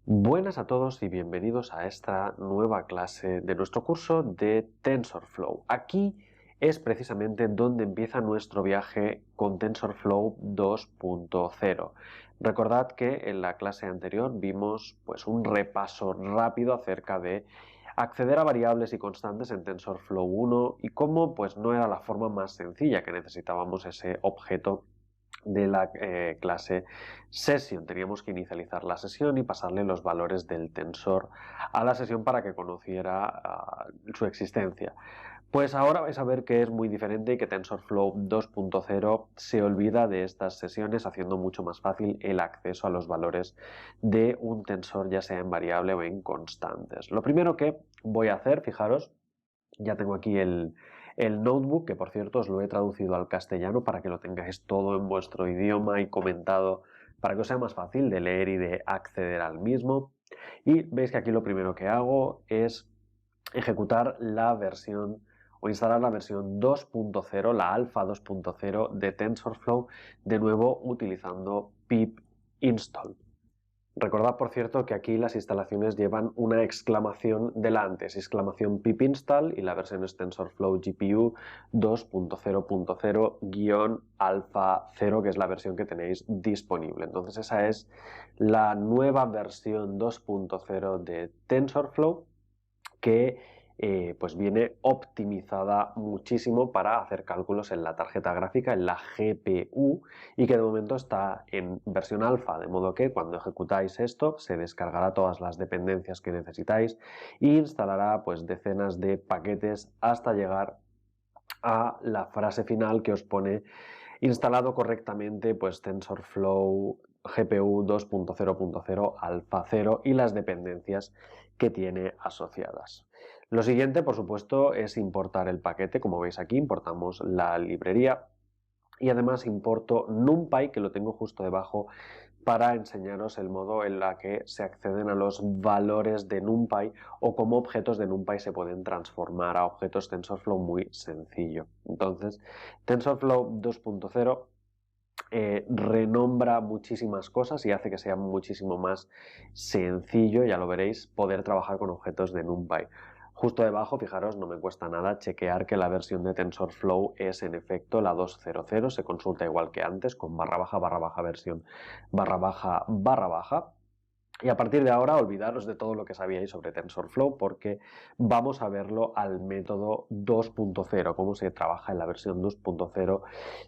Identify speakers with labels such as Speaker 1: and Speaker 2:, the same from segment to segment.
Speaker 1: Buenas a todos y bienvenidos a esta nueva clase de nuestro curso de TensorFlow. Aquí es precisamente donde empieza nuestro viaje con TensorFlow 2.0. Recordad que en la clase anterior vimos un repaso rápido acerca de acceder a variables y constantes en TensorFlow 1 y cómo no era la forma más sencilla, que necesitábamos ese objeto de la clase session. Teníamos que inicializar la sesión y pasarle los valores del tensor a la sesión para que conociera su existencia. Pues ahora vais a ver que es muy diferente y que TensorFlow 2.0 se olvida de estas sesiones, haciendo mucho más fácil el acceso a los valores de un tensor, ya sea en variable o en constantes. Lo primero que voy a hacer, fijaros, ya tengo aquí el notebook, que por cierto os lo he traducido al castellano para que lo tengáis todo en vuestro idioma y comentado para que os sea más fácil de leer y de acceder al mismo. Y veis que aquí lo primero que hago es ejecutar la versión o instalar la versión 2.0, la alfa 2.0 de TensorFlow, de nuevo utilizando pip install. Recordad, por cierto, que aquí las instalaciones llevan una exclamación delante, es exclamación pip install, y la versión es TensorFlow GPU 2.0.0-alfa 0, que es la versión que tenéis disponible. Entonces esa es la nueva versión 2.0 de TensorFlow, que viene optimizada muchísimo para hacer cálculos en la tarjeta gráfica, en la GPU, y que de momento está en versión alfa, de modo que cuando ejecutáis esto se descargará todas las dependencias que necesitáis e instalará decenas de paquetes hasta llegar a la frase final que os pone instalado correctamente TensorFlow GPU 2.0.0 alfa 0 y las dependencias que tiene asociadas. Lo siguiente, por supuesto, es importar el paquete. Como veis aquí, importamos la librería y además importo NumPy, que lo tengo justo debajo, para enseñaros el modo en la que se acceden a los valores de NumPy o cómo objetos de NumPy se pueden transformar a objetos TensorFlow muy sencillo. Entonces, TensorFlow 2.0 renombra muchísimas cosas y hace que sea muchísimo más sencillo, ya lo veréis, poder trabajar con objetos de NumPy. Justo debajo, fijaros, no me cuesta nada chequear que la versión de TensorFlow es en efecto la 2.0.0, se consulta igual que antes con // versión // y a partir de ahora olvidaros de todo lo que sabíais sobre TensorFlow, porque vamos a verlo al método 2.0, cómo se trabaja en la versión 2.0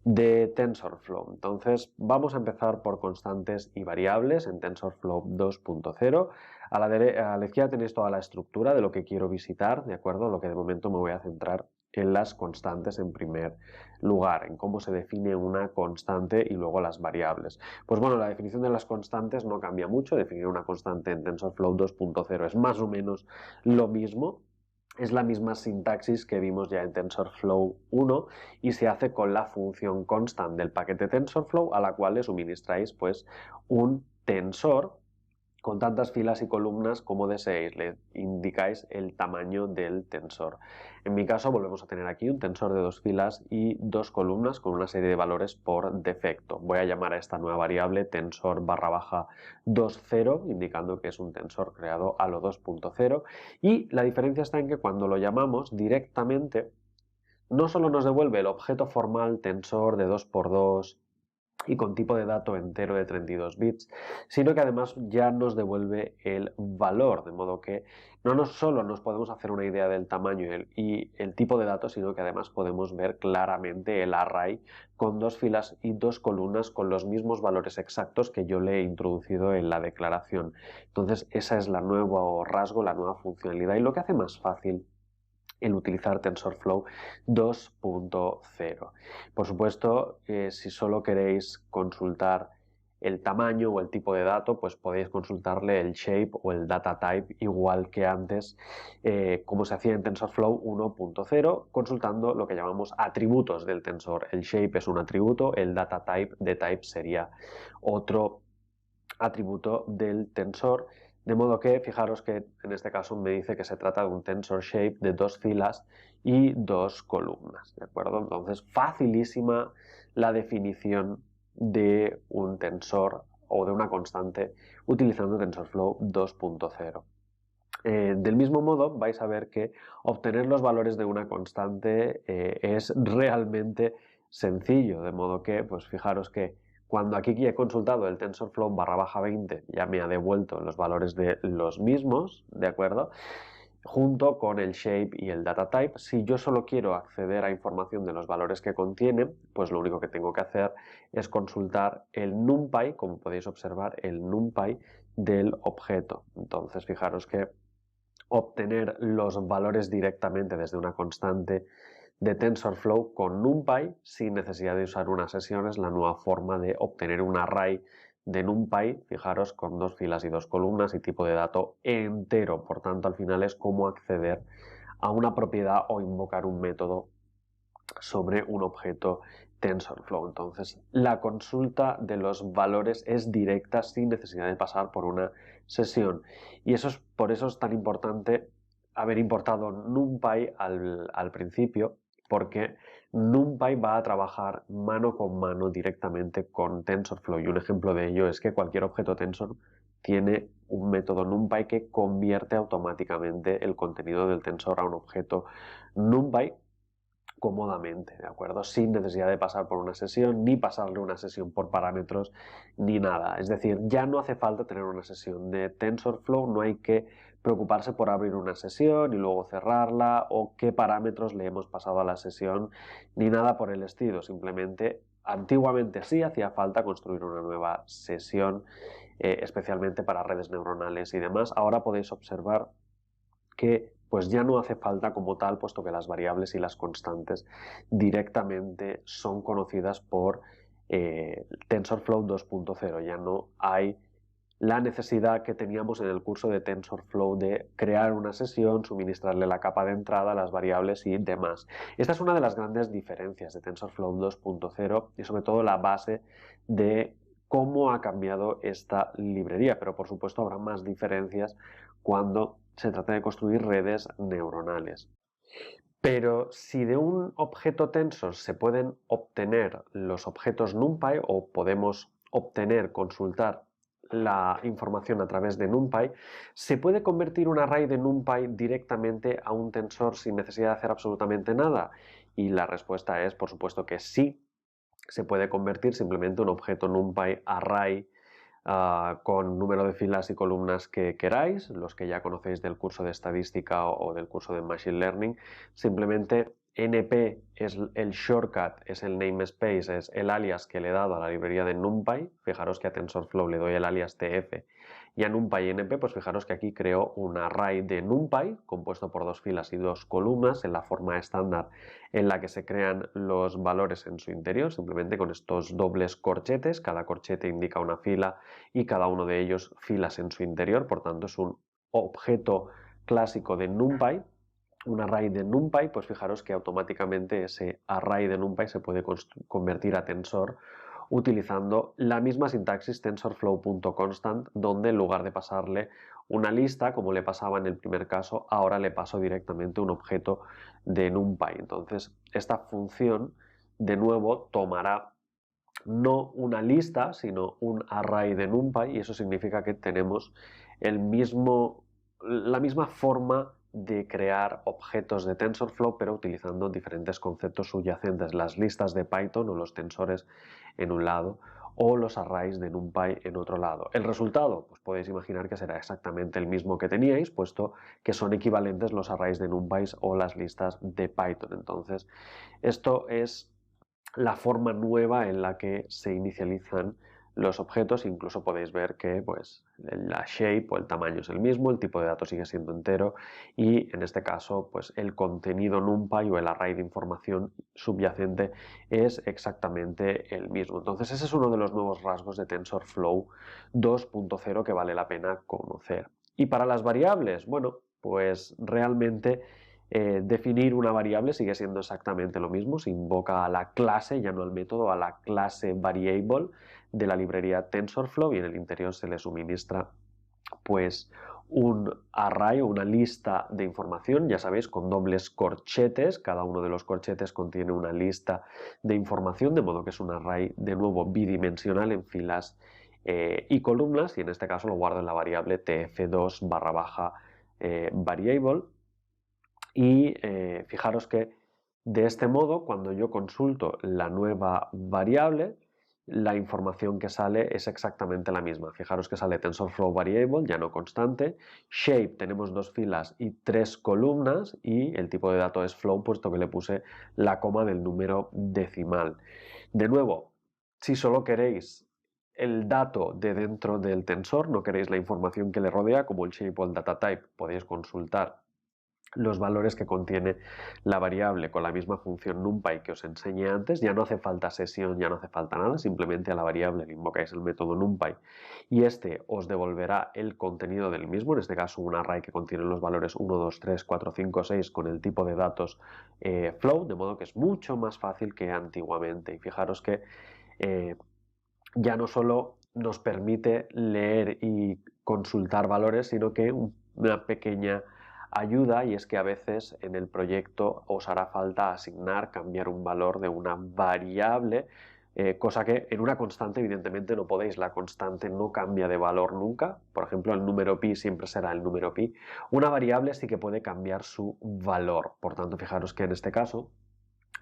Speaker 1: de TensorFlow. Entonces vamos a empezar por constantes y variables en TensorFlow 2.0. A la izquierda tenéis toda la estructura de lo que quiero visitar, ¿de acuerdo? Lo que de momento me voy a centrar en las constantes en primer lugar, en cómo se define una constante y luego las variables. Pues bueno, la definición de las constantes no cambia mucho. Definir una constante en TensorFlow 2.0 es más o menos lo mismo. Es la misma sintaxis que vimos ya en TensorFlow 1 y se hace con la función constant del paquete TensorFlow, a la cual le suministráis un tensor con tantas filas y columnas como deseéis. Le indicáis el tamaño del tensor. En mi caso volvemos a tener aquí un tensor de 2 filas y 2 columnas con una serie de valores por defecto. Voy a llamar a esta nueva variable tensor /20, indicando que es un tensor creado a lo 2.0, y la diferencia está en que cuando lo llamamos directamente no solo nos devuelve el objeto formal tensor de 2×2 y con tipo de dato entero de 32 bits, sino que además ya nos devuelve el valor, de modo que no solo nos podemos hacer una idea del tamaño y el tipo de dato, sino que además podemos ver claramente el array con 2 filas y 2 columnas con los mismos valores exactos que yo le he introducido en la declaración. Entonces esa es la nuevo rasgo, la nueva funcionalidad y lo que hace más fácil el utilizar TensorFlow 2.0. Por supuesto, si solo queréis consultar el tamaño o el tipo de dato, pues podéis consultarle el shape o el data type igual que antes, como se hacía en TensorFlow 1.0, consultando lo que llamamos atributos del tensor. El shape es un atributo, el data type de type sería otro atributo del tensor. De modo que, fijaros que en este caso me dice que se trata de un tensor shape de 2 filas y 2 columnas, ¿de acuerdo? Entonces, facilísima la definición de un tensor o de una constante utilizando TensorFlow 2.0. Del mismo modo, vais a ver que obtener los valores de una constante es realmente sencillo, de modo que, pues fijaros que cuando aquí he consultado el TensorFlow /20 ya me ha devuelto los valores de los mismos, ¿de acuerdo? Junto con el shape y el data type. Si yo solo quiero acceder a información de los valores que contiene, pues lo único que tengo que hacer es consultar el NumPy, como podéis observar, el NumPy del objeto. Entonces, fijaros que obtener los valores directamente desde una constante de TensorFlow con NumPy sin necesidad de usar una sesión es la nueva forma de obtener un array de NumPy, fijaros, con 2 filas y 2 columnas y tipo de dato entero. Por tanto, al final es cómo acceder a una propiedad o invocar un método sobre un objeto TensorFlow. Entonces, la consulta de los valores es directa sin necesidad de pasar por una sesión. Y por eso es tan importante haber importado NumPy al principio, porque NumPy va a trabajar mano con mano directamente con TensorFlow. Y un ejemplo de ello es que cualquier objeto Tensor tiene un método NumPy que convierte automáticamente el contenido del tensor a un objeto NumPy cómodamente, ¿de acuerdo? Sin necesidad de pasar por una sesión, ni pasarle una sesión por parámetros, ni nada. Es decir, ya no hace falta tener una sesión de TensorFlow, no hay que preocuparse por abrir una sesión y luego cerrarla, o qué parámetros le hemos pasado a la sesión, ni nada por el estilo. Simplemente, antiguamente sí hacía falta construir una nueva sesión, especialmente para redes neuronales y demás. Ahora podéis observar que pues ya no hace falta como tal, puesto que las variables y las constantes directamente son conocidas por TensorFlow 2.0. Ya no hay la necesidad que teníamos en el curso de TensorFlow de crear una sesión, suministrarle la capa de entrada, las variables y demás. Esta es una de las grandes diferencias de TensorFlow 2.0 y sobre todo la base de cómo ha cambiado esta librería, pero por supuesto habrá más diferencias cuando se trata de construir redes neuronales. Pero si de un objeto tensor se pueden obtener los objetos NumPy o podemos consultar la información a través de NumPy, ¿se puede convertir un array de NumPy directamente a un tensor sin necesidad de hacer absolutamente nada? Y la respuesta es, por supuesto que sí, se puede convertir simplemente un objeto NumPy array con número de filas y columnas que queráis, los que ya conocéis del curso de estadística o del curso de Machine Learning. Simplemente NP es el shortcut, es el namespace, es el alias que le he dado a la librería de NumPy. Fijaros que a TensorFlow le doy el alias TF y a NumPy NP, pues fijaros que aquí creo un array de NumPy compuesto por 2 filas y 2 columnas en la forma estándar en la que se crean los valores en su interior, simplemente con estos dobles corchetes. Cada corchete indica una fila y cada uno de ellos filas en su interior, por tanto es un objeto clásico de NumPy, un array de NumPy. Pues fijaros que automáticamente ese array de NumPy se puede convertir a tensor utilizando la misma sintaxis tensorflow.constant, donde en lugar de pasarle una lista, como le pasaba en el primer caso, ahora le paso directamente un objeto de NumPy. Entonces, esta función, de nuevo, tomará no una lista, sino un array de NumPy, y eso significa que tenemos la misma forma de crear objetos de TensorFlow, pero utilizando diferentes conceptos subyacentes, las listas de Python o los tensores en un lado, o los arrays de NumPy en otro lado. El resultado, pues podéis imaginar que será exactamente el mismo que teníais, puesto que son equivalentes los arrays de NumPy o las listas de Python. Entonces, esto es la forma nueva en la que se inicializan los objetos. Incluso podéis ver que pues, la shape o el tamaño es el mismo, el tipo de datos sigue siendo entero y en este caso pues, el contenido NumPy o el array de información subyacente es exactamente el mismo. Entonces ese es uno de los nuevos rasgos de TensorFlow 2.0 que vale la pena conocer. Y para las variables, bueno, pues realmente definir una variable sigue siendo exactamente lo mismo, se invoca a la clase, ya no al método, a la clase variable de la librería TensorFlow y en el interior se le suministra pues un array o una lista de información, ya sabéis, con dobles corchetes, cada uno de los corchetes contiene una lista de información, de modo que es un array de nuevo bidimensional en filas y columnas, y en este caso lo guardo en la variable tf2 barra baja variable. Y fijaros que de este modo, cuando yo consulto la nueva variable, la información que sale es exactamente la misma. Fijaros que sale TensorFlow Variable, ya no constante. Shape, tenemos 2 filas y 3 columnas, y el tipo de dato es flow, puesto que le puse la coma del número decimal. De nuevo, si solo queréis el dato de dentro del tensor, no queréis la información que le rodea, como el shape o el data type, podéis consultar los valores que contiene la variable con la misma función NumPy que os enseñé antes. Ya no hace falta sesión, ya no hace falta nada, simplemente a la variable le invocáis el método NumPy y este os devolverá el contenido del mismo, en este caso un array que contiene los valores 1, 2, 3, 4, 5, 6 con el tipo de datos flow, de modo que es mucho más fácil que antiguamente. Y fijaros que ya no solo nos permite leer y consultar valores, sino que una pequeña ayuda, y es que a veces en el proyecto os hará falta asignar, cambiar un valor de una variable, cosa que en una constante evidentemente no podéis. La constante no cambia de valor nunca. Por ejemplo, el número pi siempre será el número pi. Una variable sí que puede cambiar su valor. Por tanto, fijaros que en este caso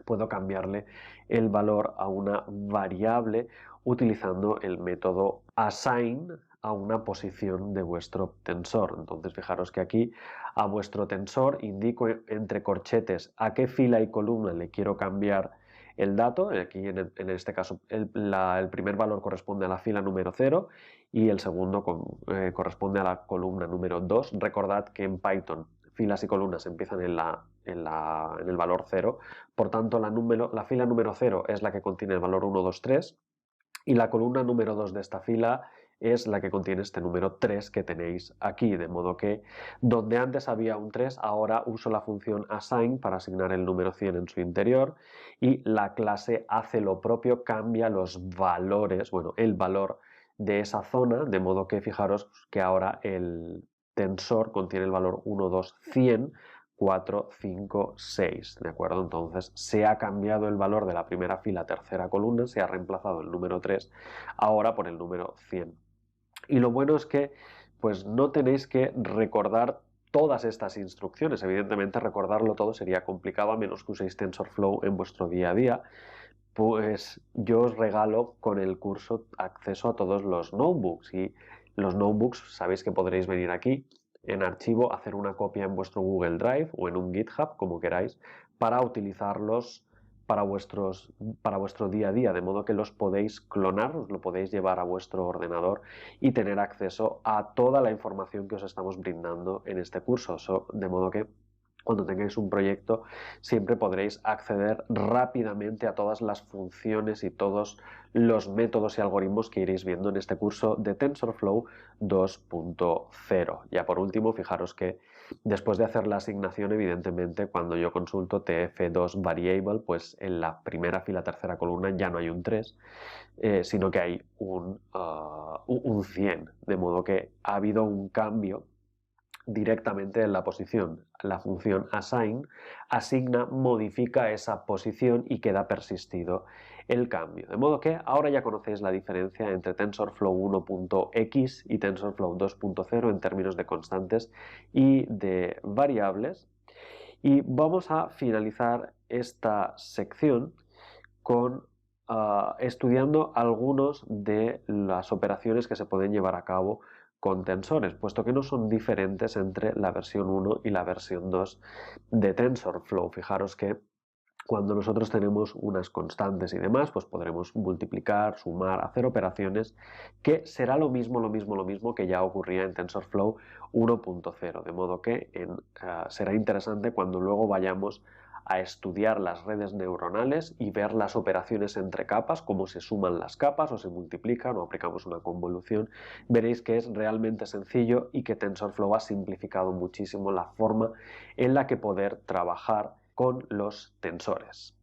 Speaker 1: puedo cambiarle el valor a una variable utilizando el método assign a una posición de vuestro tensor. Entonces fijaros que aquí a vuestro tensor indico entre corchetes a qué fila y columna le quiero cambiar el dato. Aquí en este caso el primer valor corresponde a la fila número 0 y el segundo corresponde a la columna número 2. Recordad que en Python filas y columnas empiezan en el valor 0, por tanto la fila número 0 es la que contiene el valor 1, 2, 3 y la columna número 2 de esta fila es la que contiene este número 3 que tenéis aquí, de modo que donde antes había un 3, ahora uso la función assign para asignar el número 100 en su interior, y la clase hace lo propio, cambia los valores, bueno, el valor de esa zona, de modo que fijaros que ahora el tensor contiene el valor 1, 2, 100, 4, 5, 6, ¿de acuerdo? Entonces se ha cambiado el valor de la primera fila, tercera columna, se ha reemplazado el número 3 ahora por el número 100. Y lo bueno es que pues no tenéis que recordar todas estas instrucciones. Evidentemente recordarlo todo sería complicado a menos que uséis TensorFlow en vuestro día a día. Pues yo os regalo con el curso acceso a todos los notebooks, y los notebooks sabéis que podréis venir aquí en archivo, hacer una copia en vuestro Google Drive o en un GitHub, como queráis, para utilizarlos para vuestro día a día, de modo que los podéis clonar, os lo podéis llevar a vuestro ordenador y tener acceso a toda la información que os estamos brindando en este curso. De modo que cuando tengáis un proyecto siempre podréis acceder rápidamente a todas las funciones y todos los métodos y algoritmos que iréis viendo en este curso de TensorFlow 2.0. Ya por último, fijaros que después de hacer la asignación, evidentemente, cuando yo consulto tf2 variable, pues en la primera fila, tercera columna ya no hay un 3, sino que hay un 100, de modo que ha habido un cambio directamente en la posición. La función assign asigna, modifica esa posición y queda persistido el cambio. De modo que ahora ya conocéis la diferencia entre TensorFlow 1.x y TensorFlow 2.0 en términos de constantes y de variables. Y vamos a finalizar esta sección con estudiando algunas de las operaciones que se pueden llevar a cabo con tensores, puesto que no son diferentes entre la versión 1 y la versión 2 de TensorFlow. Fijaros que cuando nosotros tenemos unas constantes y demás, pues podremos multiplicar, sumar, hacer operaciones, que será lo mismo que ya ocurría en TensorFlow 1.0, de modo que será interesante cuando luego vayamos a estudiar las redes neuronales y ver las operaciones entre capas, cómo se suman las capas o se multiplican o aplicamos una convolución. Veréis que es realmente sencillo y que TensorFlow ha simplificado muchísimo la forma en la que poder trabajar con los tensores.